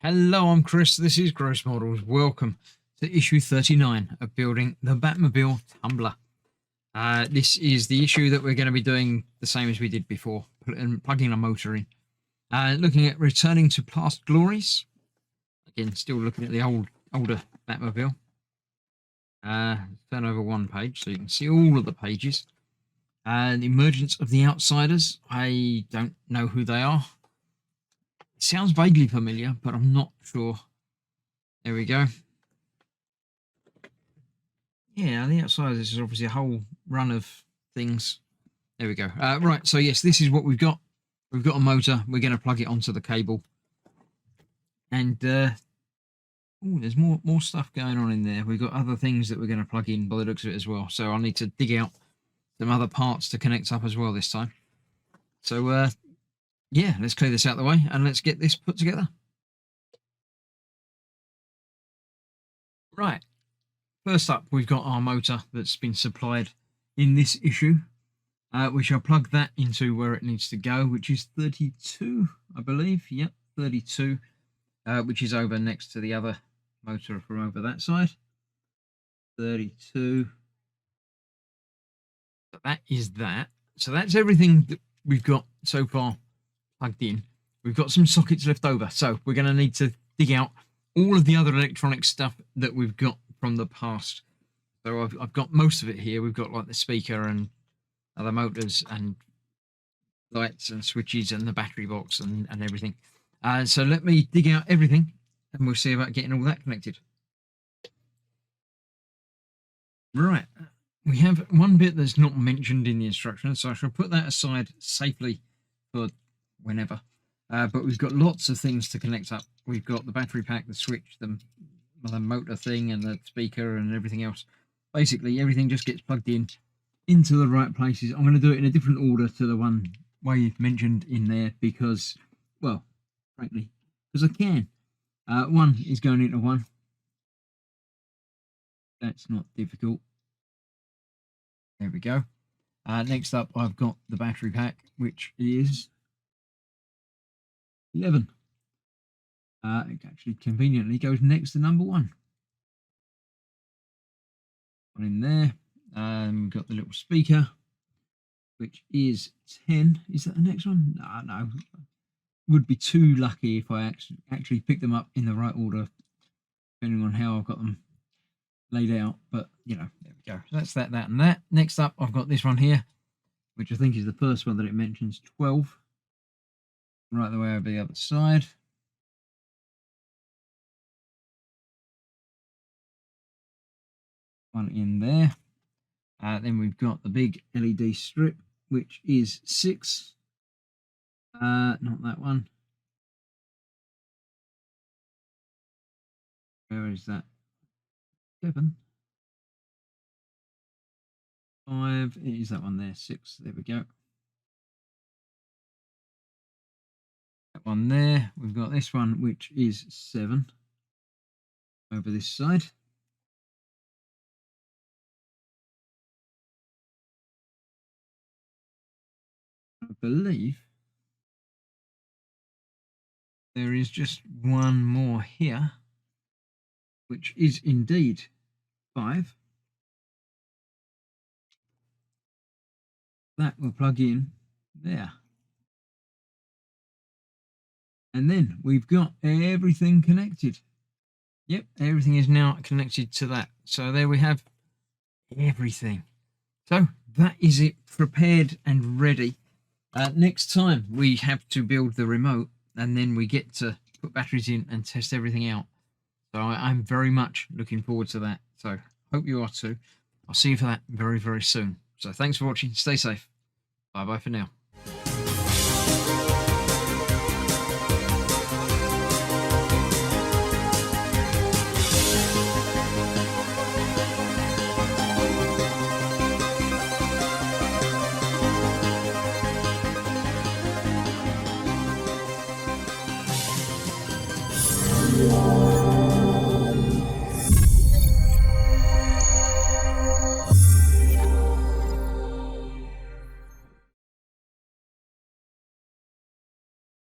Hello, I'm Chris. This is Gross Models. Welcome to issue 39 of building the Batmobile Tumbler. This is the issue that we're going to be doing the same as we did before, plugging a motor in. Looking at returning to past glories. Again, still looking at the older Batmobile. Turn over one page so you can see all of the pages. The emergence of the outsiders. I don't know who they are. Sounds vaguely familiar, but I'm not sure. There we go. Yeah, the outsiders is obviously a whole run of things. There we go. Right, so yes, this is what we've got. We've got a motor. We're going to plug it onto the cable. And there's more stuff going on in there. We've got other things that we're going to plug in by the looks of it as well. So I'll need to dig out some other parts to connect up as well this time. So yeah, let's clear this out of the way and let's get this put together. Right, first up, we've got our motor that's been supplied in this issue. We shall plug that into where it needs to go, which is 32, I believe. Yep, 32, which is over next to the other motor from over that side. 32. So that is that. So that's everything that we've got so far plugged in. We've got some sockets left over, so we're going to need to dig out all of the other electronic stuff that we've got from the past. So I've got most of it here. We've got like the speaker and other motors and lights and switches and the battery box and everything. So let me dig out everything and we'll see about getting all that connected. Right, we have one bit that's not mentioned in the instructions, so I shall put that aside safely for whenever. But we've got lots of things to connect up. We've got the battery pack, the switch, the motor thing, and the speaker and everything else. Basically, everything just gets plugged in into the right places. I'm going to do it in a different order to the one way mentioned in there because, well, frankly, because I can. One is going into one. That's not difficult. There we go. Next up, I've got the battery pack, which is 11. It actually conveniently goes next to number 1. One in there. We've got the little speaker, which is 10. Is that the next one? No. Would be too lucky if I actually picked them up in the right order, depending on how I've got them laid out. But, you know, there we go. So that's that, and that. Next up, I've got this one here, which I think is the first one that it mentions, 12. Right the way over the other side. One in there. Then we've got the big LED strip, which is 6. Not that one. Where is that? 7. 5. It is that one there. 6. There we go. That one there. We've got this one, which is 7. Over this side. I believe there is just one more here, which is indeed 5. That will plug in there. And then we've got everything connected. Yep, everything is now connected to that. So there we have everything. So that is it, prepared and ready. Next time we have to build the remote and then we get to put batteries in and test everything out. So I'm very much looking forward to that. So hope you are too. I'll see you for that very, very soon. So thanks for watching. Stay safe. Bye-bye for now. Yeah.